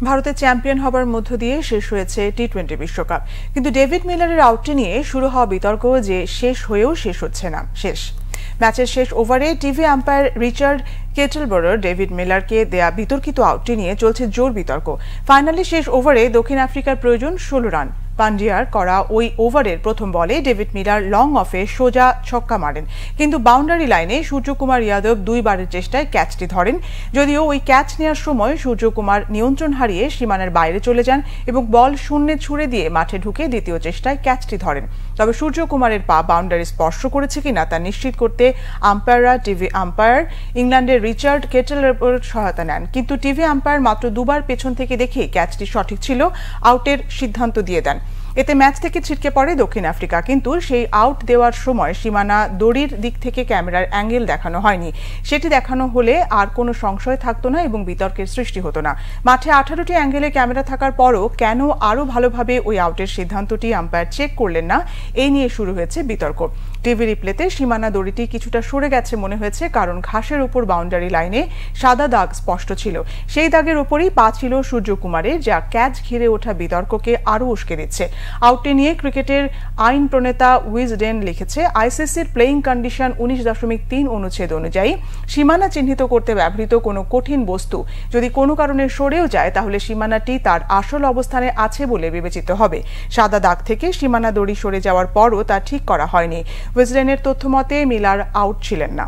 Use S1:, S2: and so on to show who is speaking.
S1: ভারতের চ্যাম্পিয়ন হবার মধ্য দিয়ে শেষ হয়েছে টি-20 বিশ্বকাপ, কিন্তু ডেভিড মিলারের আউটটি নিয়ে শুরু হওয়া বিতর্ক যে শেষ হয়েও শেষ হচ্ছে না। ম্যাচের শেষ ওভারে টিভি আম্পায়ার রিচার্ড কেটেলবরোর ডেভিড মিলারকে দেয়া বিতর্কিত আউটটি নিয়ে চলছে জোর বিতর্ক। ফাইনালি শেষ ওভারে দক্ষিণ আফ্রিকার প্রয়োজন 16 রান। পান্ডিয়ার করা ওই ওভারের প্রথম বলে ডেভিড মিলার লং অফে সোজা ছক্কা মারেন, কিন্তু বাউন্ডারি লাইনে সূর্যকুমার যাদব দুইবারের চেষ্টায় ক্যাচটি ধরেন। যদিও ওই ক্যাচ নেওয়ার সময় সূর্যকুমার নিয়ন্ত্রণ হারিয়ে সীমানার বাইরে চলে যান এবং বল শূন্যে ছুড়ে দিয়ে মাঠে ঢুকে দ্বিতীয় চেষ্টায় ক্যাচটি ধরেন। তবে সূর্যকুমারের পা বাউন্ডারি স্পর্শ করেছে কিনা তা নিশ্চিত করতে আম্পায়াররা টিভি আম্পায়ার ইংল্যান্ডের রিচার্ড কেটেলের সহায়তা নেন, কিন্তু টিভি আম্পায়ার মাত্র দুবার পেছন থেকে দেখে ক্যাচটি সঠিক ছিল আউটের সিদ্ধান্ত দিয়ে দেন। এতে ম্যাচ থেকে ছিটকে পড়ে দক্ষিণ আফ্রিকা, কিন্তু সেই আউট দেওয়ার সময় সীমানা দড়ির দিক থেকে ক্যামেরার অ্যাঙ্গেল দেখানো হয়নি। সেটি দেখানো হলে আর কোনো সংশয় থাকতো না এবং বিতর্কের সৃষ্টি হতো না। মাঠে 18টি অ্যাঙ্গেলে ক্যামেরা থাকার পরও কেন আরও ভালোভাবে ওই আউটের সিদ্ধান্তটি আম্পায়ার চেক করলেন না, এই নিয়ে শুরু হয়েছে বিতর্ক। টিভি রিপ্লেতে সীমানা দড়িটি কিছুটা সরে গেছে মনে হয়েছে, কারণ ঘাসের উপর বাউন্ডারি লাইনে সাদা দাগ স্পষ্ট ছিল। সেই দাগের ওপরই পা ছিল সূর্যকুমারের, যা ক্যাচ ঘিরে ওঠা বিতর্ককে আরও উস্কে দিচ্ছে। আউটটি নিয়ে ক্রিকেটের আইন প্রণেতা উইজডেন লিখেছে, আইসিসির প্লেইং কন্ডিশন 19.3 অনুচ্ছেদ অনুযায়ী সীমানা চিহ্নিত করতে ব্যবহৃত কোনো কঠিন বস্তু যদি কোনো কারণে সরেও যায়, তাহলে সীমানাটি তার আসল অবস্থানে আছে বলে বিবেচিত হবে। সাদা দাগ থেকে সীমানা দড়ি সরে যাওয়ার পরও তা ঠিক করা হয়নি। উইজডেনের তথ্য মতে মিলার আউট ছিলেন না।